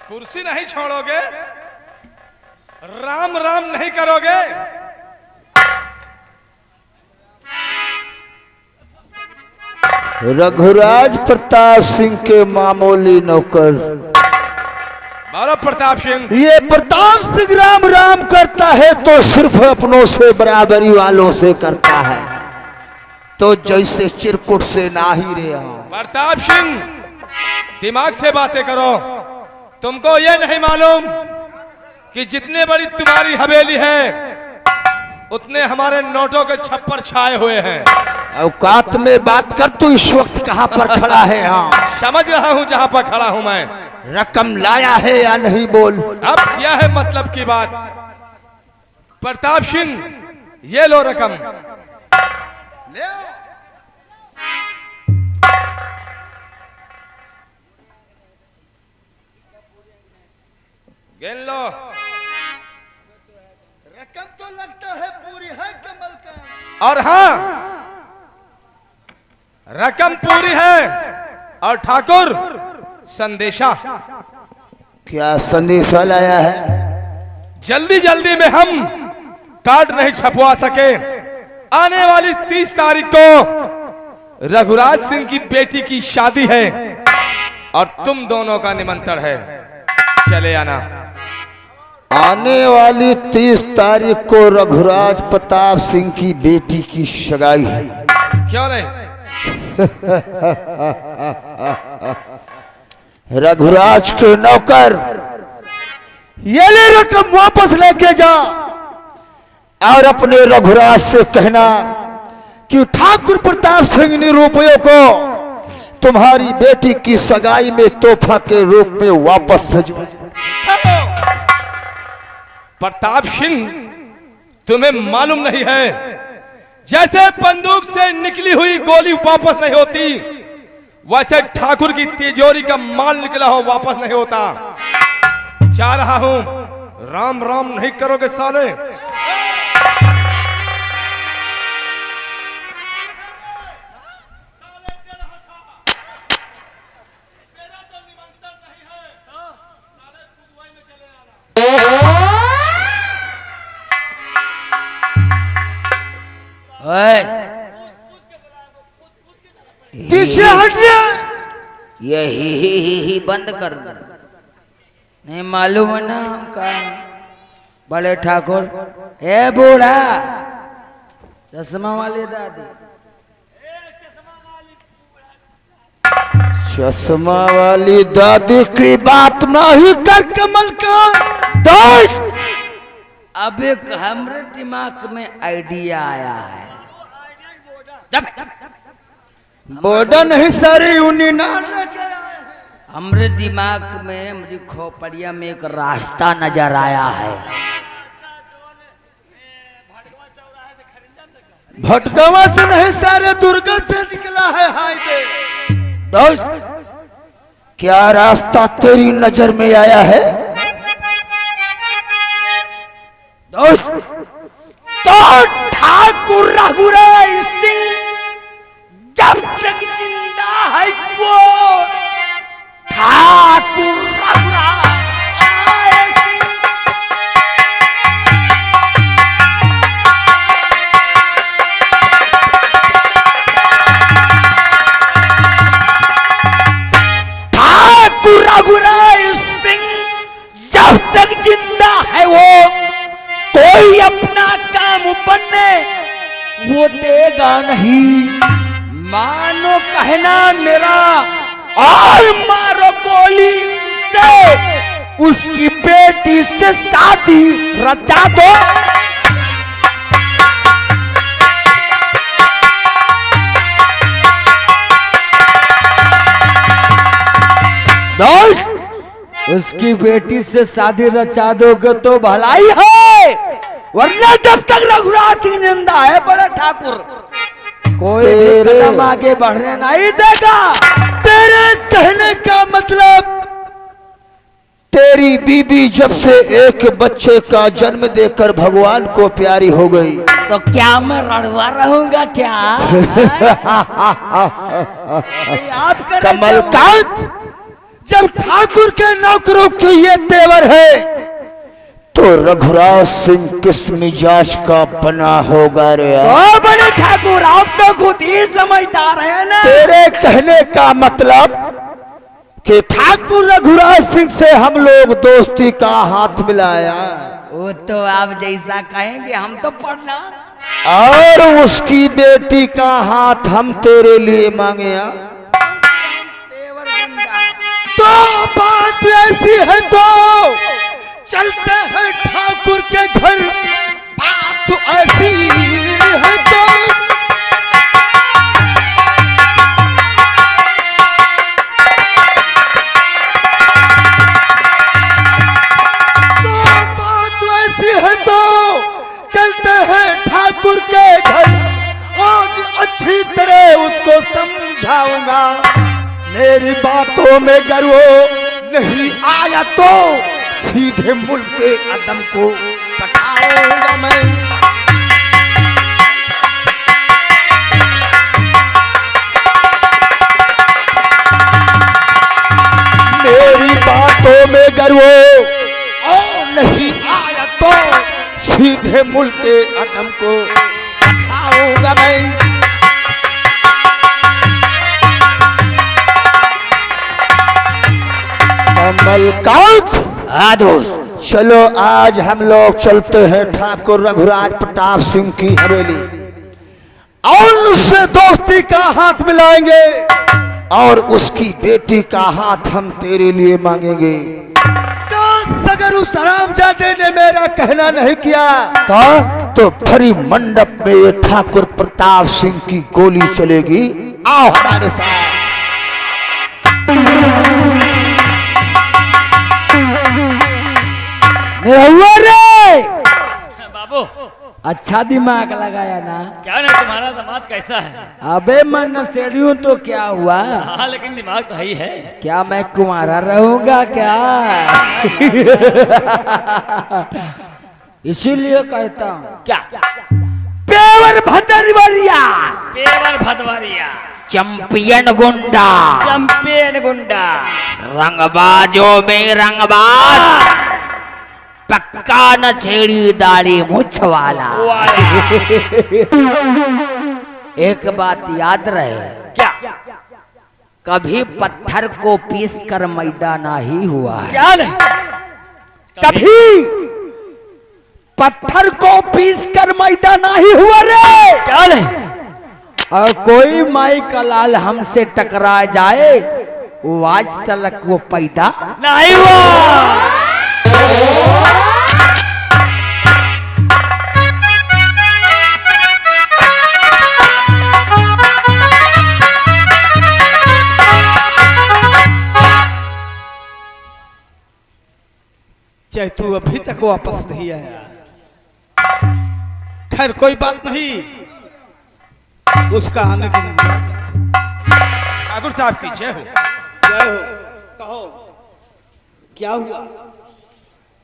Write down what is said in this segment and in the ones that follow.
कुर्सी नहीं छोड़ोगे, राम राम नहीं करोगे। रघुराज प्रताप सिंह के मामूली नौकर। बोलो प्रताप सिंह। ये प्रताप सिंह राम राम करता है तो सिर्फ अपनों से बराबरी वालों से करता है, तो जैसे चिरकुट से ना ही रहा। प्रताप सिंह दिमाग से बातें करो। तुमको ये नहीं मालूम कि जितने बड़ी तुम्हारी हवेली है उतने हमारे नोटों के छप्पर छाए हुए हैं। औकात में बात कर, तू इस वक्त कहां पर खड़ा है? हाँ समझ रहा हूं जहां पर खड़ा हूं मैं। रकम लाया है या नहीं बोल। अब क्या है मतलब की बात? प्रताप सिंह ये लो रकम। ले गिन लो। रकम तो लगता है पूरी है कमल का। और हाँ, रकम पूरी है। और ठाकुर संदेशा। क्या संदेशा लाया है? जल्दी जल्दी में हम कार्ड नहीं छपवा सके, आने वाली 30 तारीख को रघुराज सिंह की बेटी की शादी है और तुम दोनों का निमंत्रण है, चले आना। आने वाली 30 तारीख को रघुराज प्रताप सिंह की बेटी की सगाई है। क्यों नहीं? रघुराज के नौकर, ये ले रकम वापस लेके जा और अपने रघुराज से कहना कि ठाकुर प्रताप सिंह ने रुपयों को तुम्हारी बेटी की सगाई में तोहफा के रूप में वापस भेजो। प्रताप सिंह तुम्हें मालूम नहीं है, जैसे बंदूक से निकली हुई गोली वापस नहीं होती, वैसे ठाकुर की तिजोरी का माल निकला हो वापस नहीं होता। जा रहा हूं, राम राम नहीं करोगे साले। पीछे हट जा। ये ही बंद कर दो। नहीं मालूम है ना हम कहा बड़े ठाकुर। ए बूढ़ा चश्मा वाली दादी। चश्मा वाली दादी की बात नहीं कर कमल का दोस्त। अब एक हमरे दिमाग में आइडिया आया है। जब बोर्डा नहीं सारी उन्हीं ना हमरे दिमाग में मुझे खोपड़िया में एक रास्ता नजर आया है। भटकवा से नहीं सारे दुर्गा से निकला है हाईवे। दोस्त क्या रास्ता तेरी नजर में आया है? दोस्त तो ठाकुर रघुराज सिंह जब तक जिंदा है वो ठाकुर रघुराज सिंह। ठाकुर रघुराज सिंह जब तक जिंदा है वो कोई अपना काम बनने वो देगा नहीं। मानो कहना मेरा और मारो गोली से उसकी बेटी से शादी रचा दो। दोस्त उसकी बेटी से शादी रचा दोगे तो भलाई है, वरना जब तक रघुराज की निंदा है बड़े ठाकुर कोई कदम आगे बढ़ने नहीं देगा। तेरे कहने का मतलब तेरी बीबी जब से एक बच्चे का जन्म देकर भगवान को प्यारी हो गई तो क्या मैं रड़वा रहूंगा क्या? कमलकांत जब ठाकुर के नौकरों के ये तेवर है तो रघुराज सिंह किस मिजाज का बना होगा रे? तो बड़े ठाकुर आप तो खुद ही समझदार है ना। तेरे कहने का मतलब कि ठाकुर रघुराज सिंह से हम लोग दोस्ती का हाथ मिलाया वो तो आप जैसा कहेंगे, हम तो पढ़ना। और उसकी बेटी का हाथ हम तेरे लिए मांगे। तो बात ऐसी है तो चलते हैं ठाकुर के घर। बात तो ऐसी है तो बात ऐसी है तो चलते हैं ठाकुर के घर। आज अच्छी तरह उसको समझाऊंगा। मेरी बातों में गर्व नहीं आया तो सीधे मुल्क के अदम को पटाऊंगा मैं। मेरी बातों में गर्व और नहीं आया तो सीधे मुल्क के अदम को पटाऊंगा मैं। कमलकांत आदोस, चलो आज हम लोग चलते हैं ठाकुर रघुराज प्रताप सिंह की हवेली और उससे दोस्ती का हाथ मिलाएंगे और उसकी बेटी का हाथ हम तेरे लिए मांगेंगे। अगर उस हरामजादे ने मेरा कहना नहीं किया तो भरी मंडप में ये ठाकुर प्रताप सिंह की गोली चलेगी। आओ हमारे साथ। रे बाबू, अच्छा दिमाग लगाया ना। क्या नहीं, तुम्हारा दामाद कैसा है? अबे मैं नशेड़ियों तो क्या हुआ, हाँ लेकिन दिमाग तो ही है। क्या मैं कुंवारा रहूंगा क्या? इसीलिए कहता हूँ क्या? पेवर भदरवरिया, पेवर भदवरिया, चैंपियन गुंडा, चैंपियन गुंडा, रंगबाजों में रंगबाज, पक्का नछेड़ी दाढ़ी मुछ वाला। एक बात याद रहे, क्या? कभी पत्थर को पीस कर मैदा नहीं हुआ है। क्या नहीं? कभी पत्थर को पीस कर मैदा नहीं हुआ रे। क्या नहीं? और कोई माई का लाल हमसे टकरा जाए वो आज तक वो पैदा नहीं हुआ। चाहे तू अभी तक वापस नहीं आया, खैर कोई बात नहीं, उसका आने दिन ठाकुर साहब की जय हो। जय हो। कहो क्या हुआ?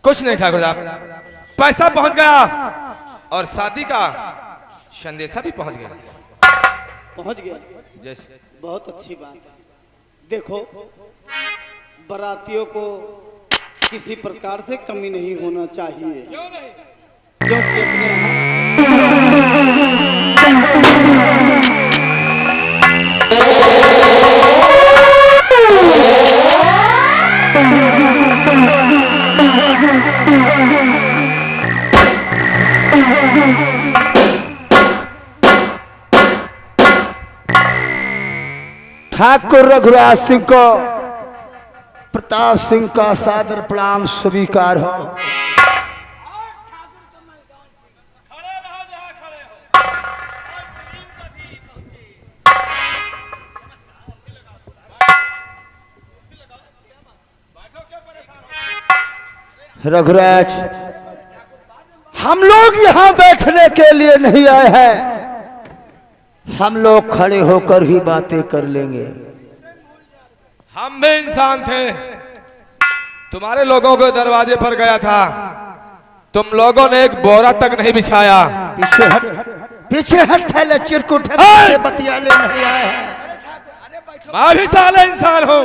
कुछ नहीं ठाकुर साहब, पैसा पहुंच गया और शादी का संदेशा भी पहुंच गया। पहुंच गया? जैसे बहुत अच्छी बात है। देखो, बारातियों को किसी प्रकार से कमी नहीं होना चाहिए। क्यों नहीं? क्योंकि ठाकुर रघुराज सिंह को प्रताप सिंह का सादर प्रणाम स्वीकार हो। रघुराज, हम लोग यहाँ बैठने के लिए नहीं आए हैं, हम लोग खड़े होकर ही बातें कर लेंगे। हम भी इंसान थे, तुम्हारे लोगों के दरवाजे पर गया था, तुम लोगों ने एक बोरा तक नहीं बिछाया। पीछे हट थैले चिरकुट बतियाले नहीं आए हैं। मैं भी साले इंसान हूँ,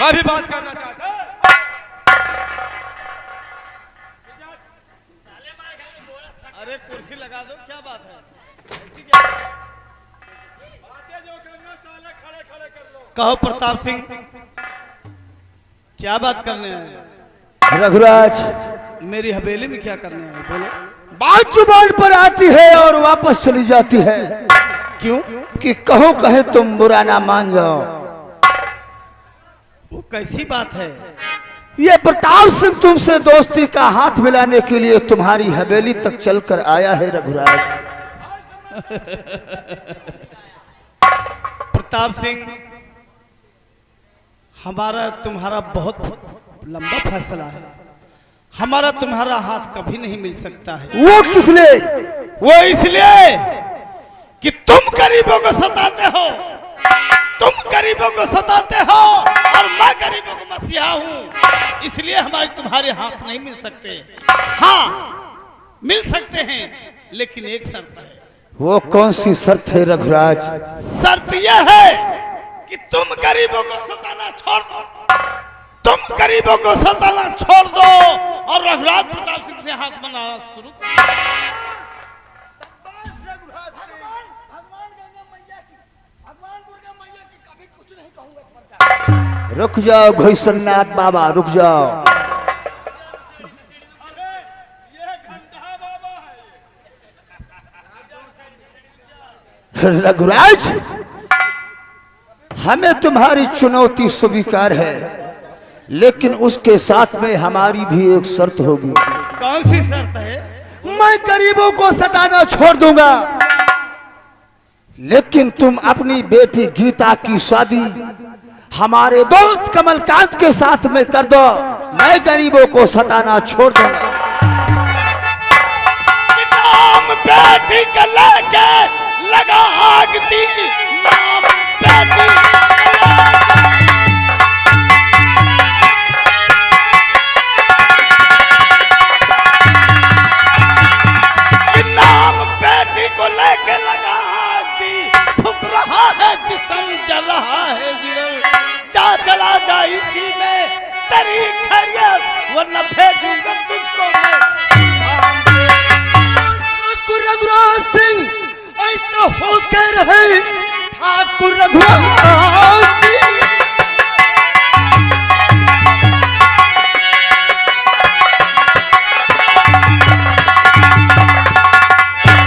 मैं भी बात करना चाहता हूं। अरे कुर्सी लगा दो, क्या बात है? ऐसी क्या बातें जो करना साले खड़े खड़े कर लो। कहो प्रताप सिंह, क्या बात करने आए? रघुराज, मेरी हवेली में क्या करने आए, बोलो। बात जुबान पर आती है और वापस चली जाती है। क्यों? कि कहो कहे तुम बुरा ना मान जाओ। वो कैसी बात है? ये प्रताप सिंह तुमसे दोस्ती का हाथ मिलाने के लिए तुम्हारी हवेली तक चलकर आया है रघुराज। प्रताप सिंह, हमारा तुम्हारा बहुत लंबा फैसला है। हमारा तुम्हारा हाथ कभी नहीं मिल सकता है। वो किस लिए? वो इसलिए कि तुम गरीबों को सताते हो, तुम गरीबों को सताते हो और मैं गरीबों को मसीहा हूं, इसलिए हमारे तुम्हारे हाथ नहीं मिल सकते। हाँ, मिल सकते हैं, लेकिन एक शर्त है। वो कौन सी शर्त है रघुराज? शर्त यह है कि तुम गरीबों को सताना छोड़ दो, तुम गरीबों को सताना छोड़ दो और रघुराज प्रताप सिंह से हाथ बनाना शुरू करो। रुक जाओ घोषणानाथ बाबा, रुक जाओ। ये घंटा बाबा है। रघुराज, हमें तुम्हारी चुनौती स्वीकार है, लेकिन उसके साथ में हमारी भी एक शर्त होगी। कौन सी शर्त है? मैं गरीबों को सताना छोड़ दूंगा, लेकिन तुम अपनी बेटी गीता की शादी हमारे दोस्त कमलकांत के साथ में कर दो। मैं गरीबों को सताना छोड़ दूंगा। नाम बेटी का लेके लगा आग दी, नाम बेटी नाम बेटी को लेके लगा आग दी, फूक रहा है जिस्म, जल रहा है दिल, जा चला जा इसी में तेरी खैरियत, वरना फेंकूंगा तुझको मैं। ठाकुर रघुराज सिंह ऐसा होकर रहे। ठाकुर रघुराज सिंह,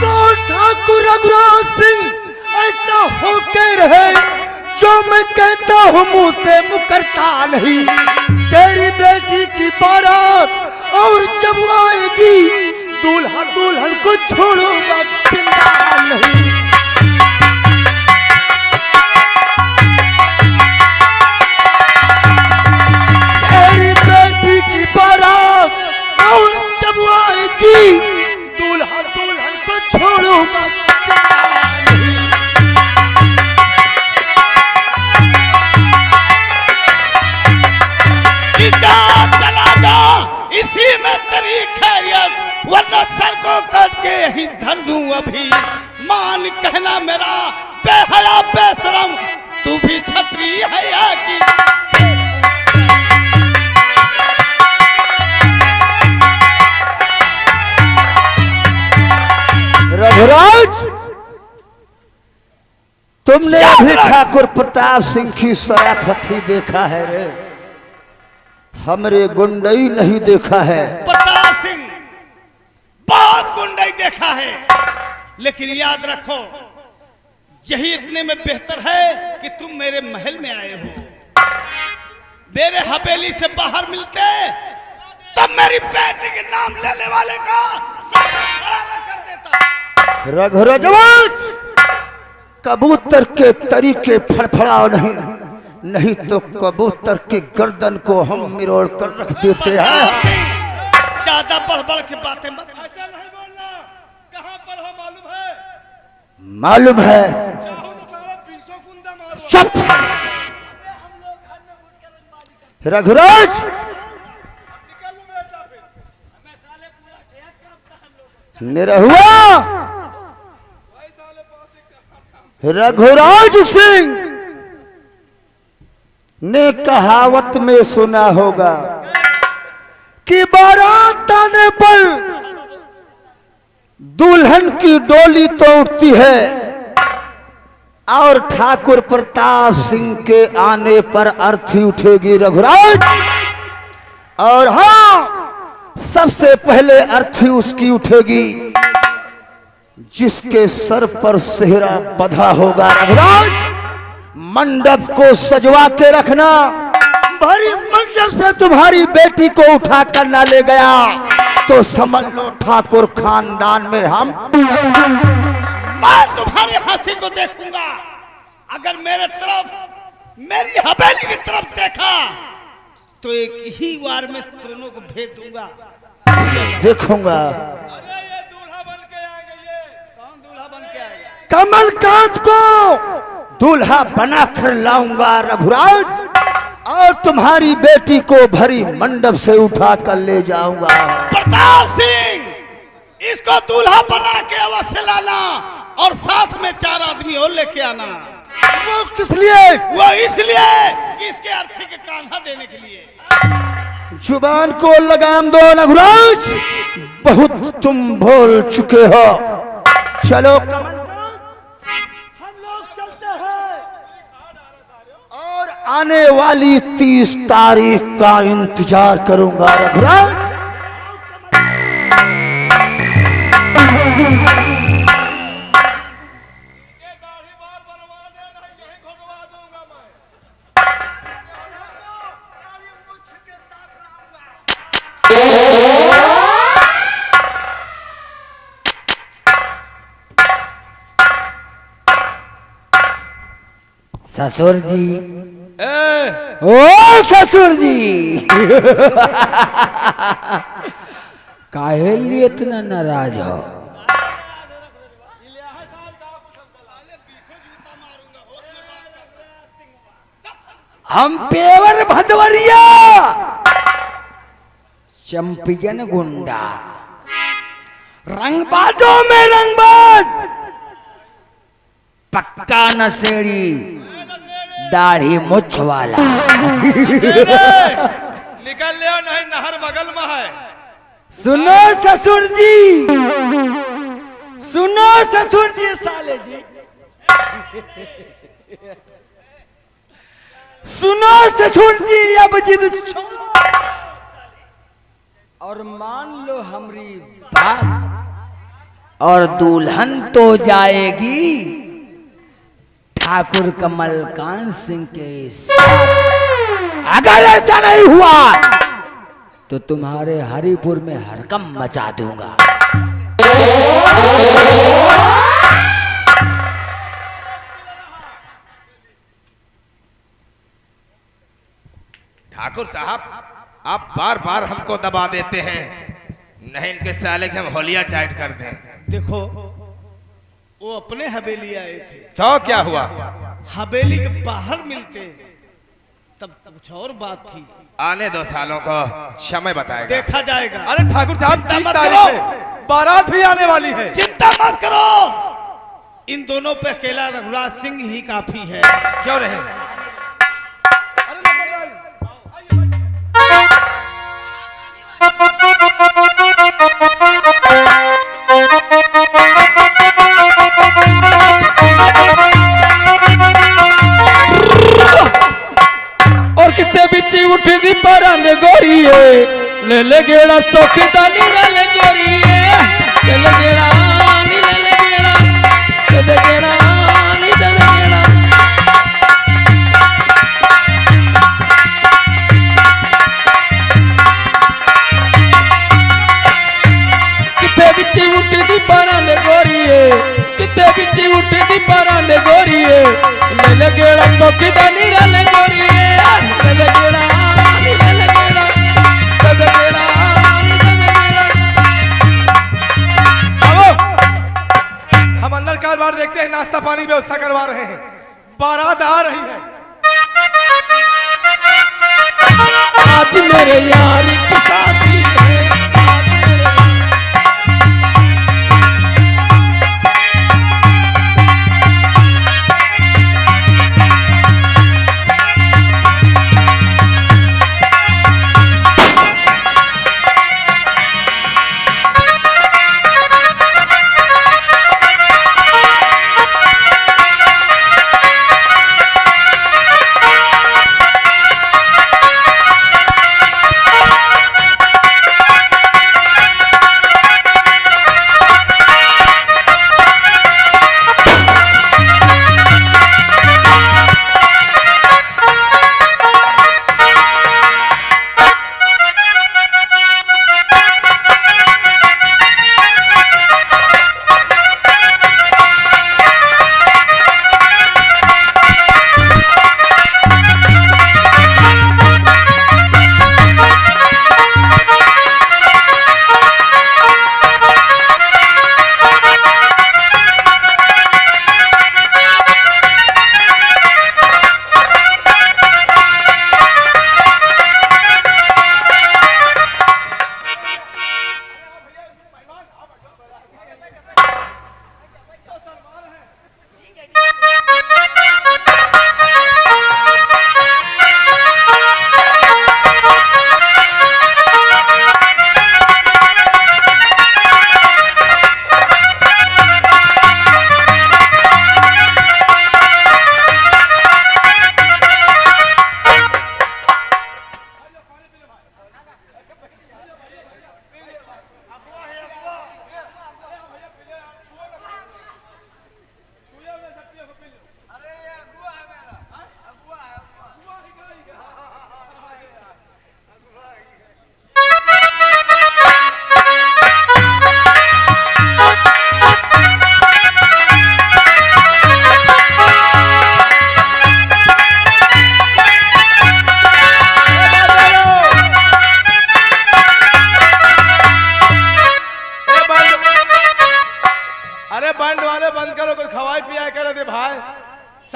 तो ठाकुर रघुराज सिंह ऐसा होकर रहे। जो मैं कहता हूँ मुंह से मुकरता नहीं। तेरी बेटी की बारात और जब आएगी, दूल्हा दुल्हन को छोड़ूंगा जिंदा नहीं। तेरी बेटी की बारात और जब आएगी, दूल्हा दुल्हन को छोड़ूंगा जिंदा नहीं। जा चला जा इसी में तेरी खैरियत, वरना सर को काट के यहीं धर दूं अभी। मान कहना मेरा बेहया बेशरम, तू भी क्षत्रिय है या कि रघुराज, तुमने अभी ठाकुर प्रताप सिंह की शराफत ही देखा है रे, हमरे गुंडई नहीं देखा है। प्रताप सिंह बहुत गुंडाई देखा है, लेकिन याद रखो यही इतने में बेहतर है कि तुम मेरे महल में आए हो। मेरे हवेली से बाहर मिलते तब मेरी बेटी के नाम लेने वाले का सर खड़ा कर देता। रघुराज, कबूतर के तरीके फड़फड़ाओ नहीं, नहीं तो कबूतर की गर्दन को हम मिरोड़ कर रख देते हैं। ज्यादा बढ़ बढ़ के बातें मत कर। ऐसा नहीं बोलना। कहाँ पर हो मालूम है? मालूम है। चाहो तो सारा 200 कुंदा मारो। चुप। रघुराज, निकल लो बेटा फिर। हमें साले पूरा ठेक करता हम लोग। निरहुआ भाई साले पास एक रघुराज सिंह, ने कहावत में सुना होगा कि बारात आने पर दुल्हन की डोली तो उठती है और ठाकुर प्रताप सिंह के आने पर अर्थी उठेगी रघुराज। और हाँ, सबसे पहले अर्थी उसकी उठेगी जिसके सर पर सेहरा बंधा होगा रघुराज। मंडप को सजवा के रखना, भारी मंडप से तुम्हारी बेटी को उठा कर ना ले गया तो समझ लो ठाकुर खानदान में हम मैं तुम्हारे हंसी को देखूंगा। अगर मेरे तरफ, मेरी हवेली की तरफ देखा तो एक ही वार में दोनों को भेज दूंगा। देखूंगा। अरे ये दूल्हा बन के आएगा। ये कौन दूल्हा बन के आएगा? कमलकांत को दूल्हा बनाकर लाऊंगा रघुराज और तुम्हारी बेटी को भरी मंडप से उठा कर ले जाऊंगा। प्रताप सिंह, इसको दूल्हा बना के अवश्य लाना और साथ में 4 आदमी और लेके आना। वो किस लिए? वो इसलिए कि इसके अर्थी के कान्हा देने के लिए। जुबान को लगाम दो रघुराज, बहुत तुम बोल चुके हो। चलो हम लोग चलते हैं और आने वाली 30 तारीख का इंतजार करूंगा रघुराज। ससुर जी, ए, ओ ससुर जी काहे लिए इतना नाराज हो? हम पेवर भदवरिया चैंपियन गुंडा, रंगबाजों में रंगबाज, पक्का नशेड़ी, दाढ़ी मुछ वाला। निकल लिया नहीं, नहर बगल में है। सुनो ससुर जी, सुनो ससुर जी, साले जी सुनो ससुर जी, अब जिद छोड़ो और मान लो हमारी बात और दुल्हन तो जाएगी ठाकुर कमलकांत सिंह के साथ। अगर ऐसा नहीं हुआ तो तुम्हारे हरिपुर में हड़कंप मचा दूंगा। ठाकुर साहब, आप बार बार हमको दबा देते हैं, नहीं इनके साले के हम होलिया टाइट कर दें। देखो, वो अपने हवेली आए थे तो क्या हुआ? हवेली के बाहर मिलते तब कुछ और बात थी। आने 2 सालों को समय बताएगा, देखा जाएगा। अरे ठाकुर साहब, 30 मत तारीख करो। है, बारात भी आने वाली है। चिंता मत करो, इन दोनों पे अकेला रघुराज सिंह ही काफी है। क्यों रहे? और कितने बिची उठी दी पारा में गोरिए, ले ले गेड़ा सौखीदानी ले गोरिए, ले ले गेड़ा नी ले गेड़ा, ले ले गेड़ा नी ले गेड़ा। कितने बिची उठी दी पारा में गोरिए, कितने बिची उठी दी पारा में गोरिए, ले ले गेड़ा सौखीदानी ले गोरिए, ले ले गेड़ा नी ले गेड़ा, ले ले गेड़ा नी ले गेड़ा। आओ, हम अंदर कारोबार देखते हैं, नाश्ता पानी व्यवस्था करवा रहे हैं, बारात आ रही है। आज मेरे यार की शादी है, आज मेरे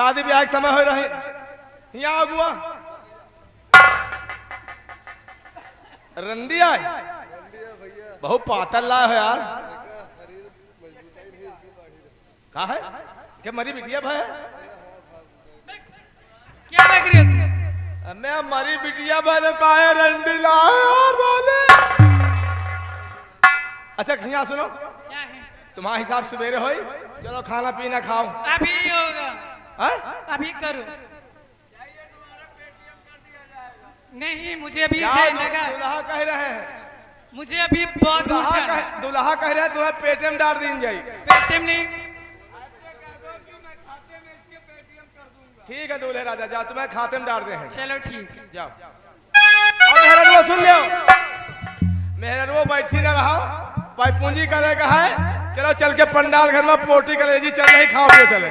शादी ब्याह के समय हो रहे यहाँ अगुआ रंडी आए बहुत पातल ला है यार कहा है क्या मरी बिटिया भाई क्या लग रही होती? मैं मरी बिटिया भाई तो कहा है रंडी ला है यार बोले। अच्छा यहाँ सुनो क्या है? तुम्हारा हिसाब सवेरे हो चलो खाना पीना खाओ अभी होगा, है? अभी करो। नहीं मुझे अभी यार, चाहिए लगा, दुल्हा कह रहे हैं मुझे अभी बहुत दूर जाना है। दुल्हा कह रहे हैं तुम्हें पेटे में डाल दी जाए पेटीएम नहीं, ठीक है दूल्हे राजा जाओ तुम्हें खाते में डाल दे हैं चलो ठीक है। जाओ और मेहररुआ सुन लो मेहररुआ बैठी ना रहो भाई पूंजी करे का है चलो चल के पंडाल घर में पोटी कलेजी चल रही खाओ पियो चले